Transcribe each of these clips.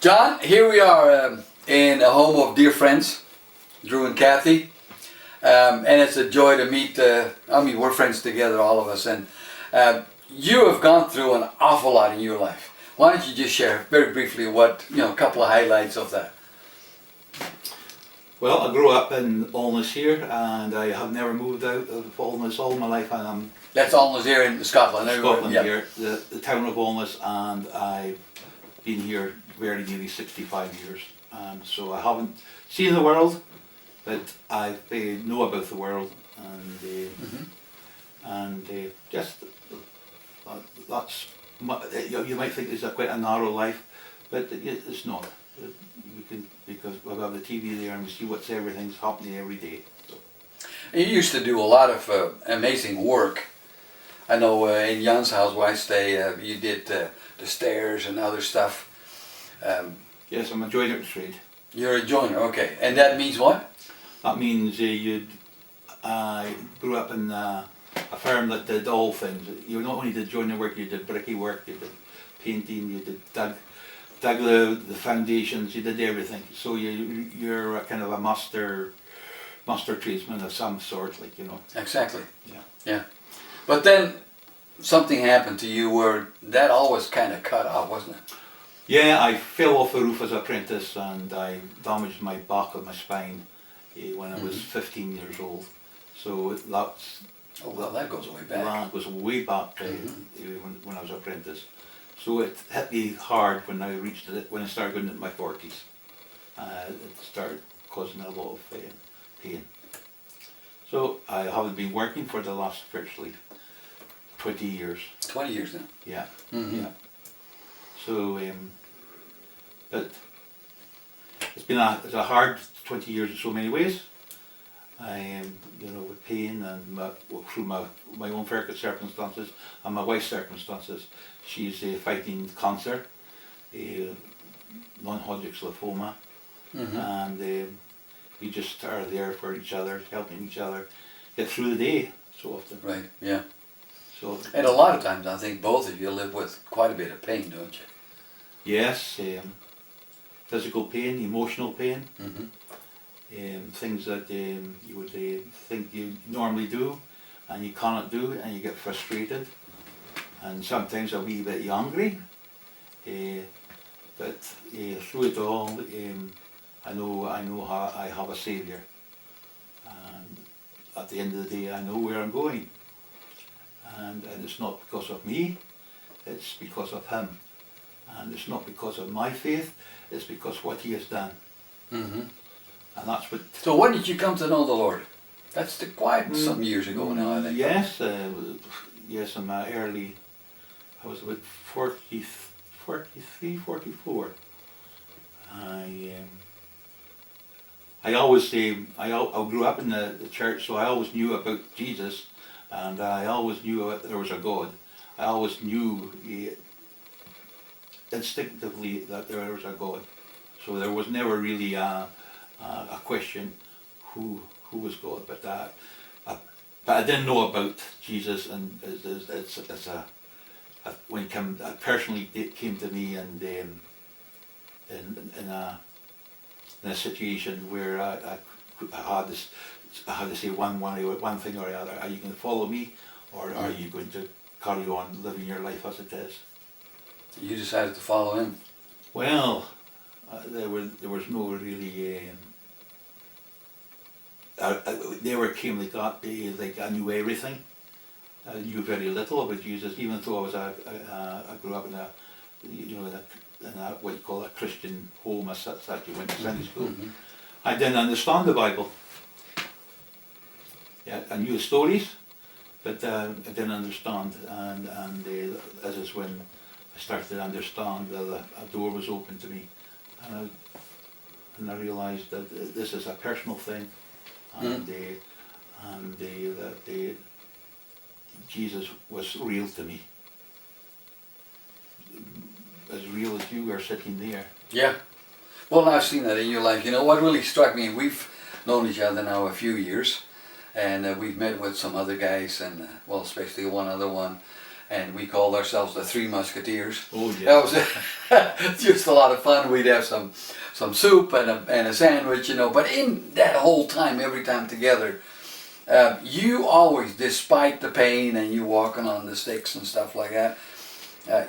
John, here we are in a home of dear friends, Drew and Kathy, and it's a joy to meet. We're friends together, all of us, and you have gone through an awful lot in your life. Why don't you just share very briefly a couple of highlights of that? Well, I grew up in Alness here, and I have never moved out of Alness all my life. And I'm That's Alness here in Scotland. Scotland Yeah. here, the town of Alness, and I've been here very nearly 65 years. And so I haven't seen the world, but I know about the world, and just that's you might think it's quite a narrow life, but it's not. We can, because we've got the TV there and we see everything's happening every day. So. You used to do a lot of amazing work. I know in Jan's house where I stay, you did the stairs and other stuff. Yes, I'm a joiner at trade. You're a joiner, okay. And that means what? That means I grew up in a firm that did all things. You not only did joinery work, you did bricky work, you did painting, you did dug the foundations, you did everything. So you're a kind of a master tradesman of some sort, Exactly. Yeah. But then something happened to you where that always kind of cut off, wasn't it? Yeah, I fell off the roof as an apprentice and I damaged my back of my spine when I was 15 years old. So that's... Oh well, that goes way back. That goes way back when I was an apprentice. So it hit me hard when I started going into my 40s. It started causing me a lot of pain. So I haven't been working for the last virtually 20 years. 20 years now? Yeah. Mm-hmm. Yeah. So, but it's been a hard 20 years in so many ways. With pain and through my own circumstances and my wife's circumstances. She's fighting cancer, non-Hodgkin's lymphoma, and we just are there for each other, helping each other get through the day so often. Right, yeah. So, and a lot of times I think both of you live with quite a bit of pain, don't you? Yes, physical pain, emotional pain. Things that you would think you normally do and you cannot do, and you get frustrated and sometimes a wee bit angry, but through it all I know how I have a saviour, and at the end of the day I know where I'm going, and it's not because of me, it's because of him, and it's not because of my faith, it's because of what he has done. And that's what. So when did you come to know the Lord? That's quite some years ago now, I think. Yes, yes. In my early, I was about 43, 44. I grew up in the church, so I always knew about Jesus, and I always knew there was a God. I always knew instinctively that there was a God. So there was never really a question who was God, but I didn't know about Jesus, and it's when it personally came to me, and in a situation where I had to say one thing or the other. Are you going to follow me, or are you going to carry on living your life as it is? You decided to follow him. Well, there was no really. Never came like that. Like I knew everything. I knew very little about Jesus, even though I grew up in a what you call a Christian home as such. You went to Sunday school. I didn't understand the Bible. Yeah, I knew the stories, but I didn't understand. And this is when I started to understand that a door was open to me, and I realised that this is a personal thing. And that Jesus was real to me, as real as you are sitting there. Yeah. Well, I've seen that in your life. You know what really struck me? We've known each other now a few years, and we've met with some other guys, and especially one other one, and we called ourselves the Three Musketeers. Oh yeah. That was just a lot of fun. We'd have some soup and a sandwich, you know. But in that whole time, every time together, you always, despite the pain and you walking on the sticks and stuff like that,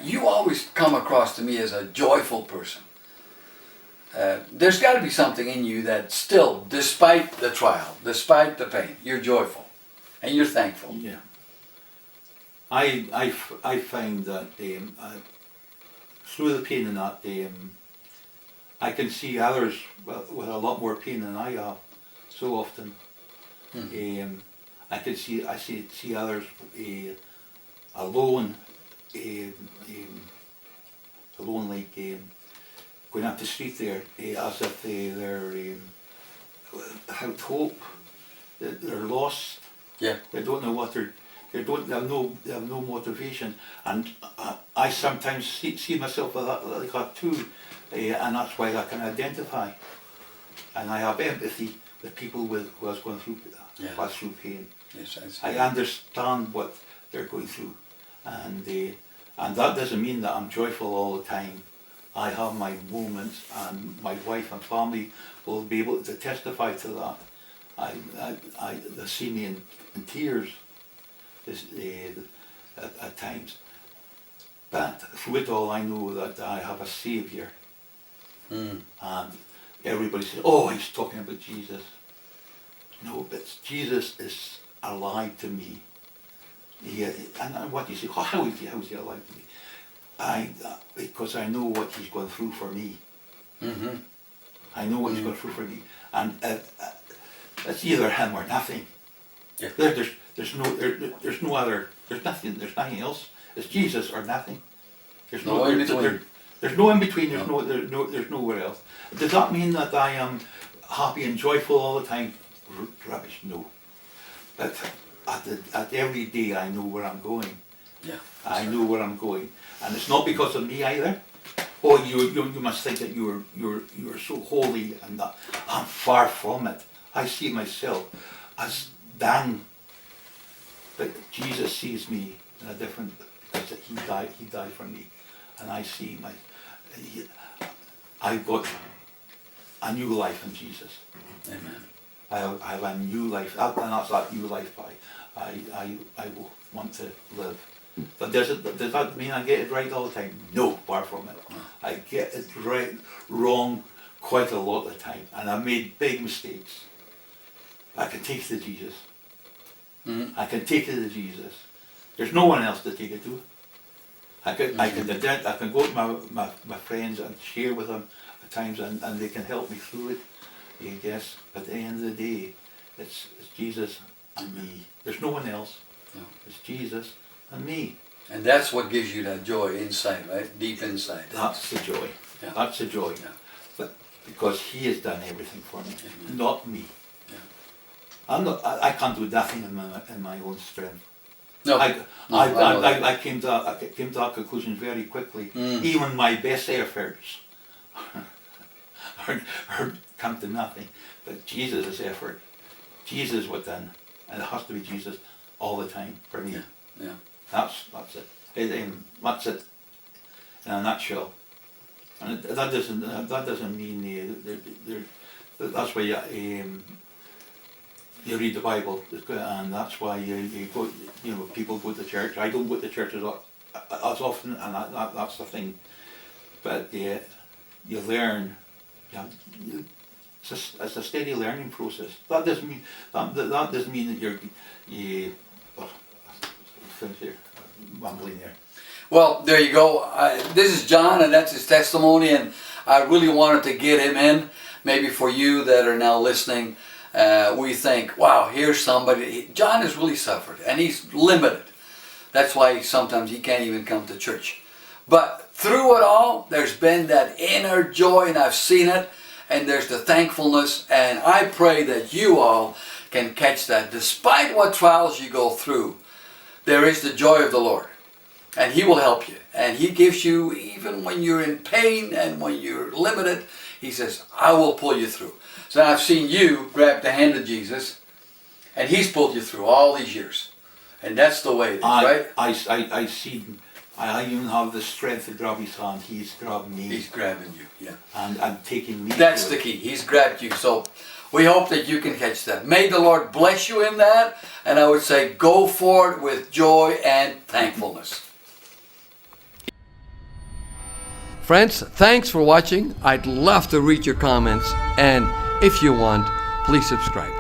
you always come across to me as a joyful person. There's got to be something in you that still, despite the trial, despite the pain, you're joyful and you're thankful. Yeah. I find that through the pain and that, I can see others with a lot more pain than I have so often. Mm-hmm. I see others alone, alone, like going up the street there, as if they're without hope. They're lost. Yeah. They don't know what they have no motivation, and I sometimes see myself like that too, and that's why I can identify, and I have empathy with people who are going through through pain. Yes, I understand what they're going through, and that doesn't mean that I'm joyful all the time. I have my moments, and my wife and family will be able to testify to that. They see me in tears at times, but through it all I know that I have a Saviour. And everybody says, oh, he's talking about Jesus. No, but Jesus is alive to me. And what you say, how is he alive to me? Because I know what he's gone through for me. Mm-hmm. I know what he's gone through for me, and it's either him or nothing. Yeah. There's nothing else. It's Jesus or nothing. There's no in between. There's no in between. There's nowhere else. Does that mean that I am happy and joyful all the time? Rubbish, no. But at every day I know where I'm going. Yeah. I know where I'm going, and it's not because of me either. Oh, you must think that you're so holy, and that I'm far from it. I see myself as done, but Jesus sees me in a different, because he died for me, and I see I've got a new life in Jesus. Amen. I have a new life, and that's that new life I will want to live. But does that mean I get it right all the time? No, far from it. I get it wrong quite a lot of the time, and I've made big mistakes. I can take it to Jesus. Mm-hmm. I can take it to Jesus. There's no one else to take it to. I can go to my friends and share with them at times, and they can help me through it. I guess. But at the end of the day, it's Jesus and me. There's no one else. No. It's Jesus and me. And that's what gives you that joy inside, right? Deep inside. That's the joy. Yeah. That's the joy. Yeah. But because He has done everything for me, not me. Yeah. I can't do nothing in my own strength. No. I came to that conclusion very quickly. Even my best efforts are come to nothing. But Jesus' effort, Jesus was done, and it has to be Jesus all the time for me. Yeah. That's it. That's it in a nutshell. And that doesn't mean that's why you read the Bible, and that's why you go. People go to church. I don't go to church as often, and that's the thing. But you learn. It's a steady learning process. That doesn't mean that you're finish here, mumbling there. Well, there you go. This is John, and that's his testimony, and I really wanted to get him in. Maybe for you that are now listening, we think, wow, here's somebody. John has really suffered, and he's limited. That's why sometimes he can't even come to church. But through it all, there's been that inner joy, and I've seen it, and there's the thankfulness, and I pray that you all can catch that. Despite what trials you go through, there is the joy of the Lord, and He will help you, and He gives you, even when you're in pain and when you're limited, He says, I will pull you through. So I've seen you grab the hand of Jesus, and He's pulled you through all these years. And that's the way it is, right? I see, I even have the strength to grab his hand. He's grabbed me. He's grabbing you, yeah. And taking me. That's to the it. key. He's grabbed you. So we hope that you can catch that. May the Lord bless you in that. And I would say go for it with joy and thankfulness. Friends, thanks for watching. I'd love to read your comments, and if you want, please subscribe.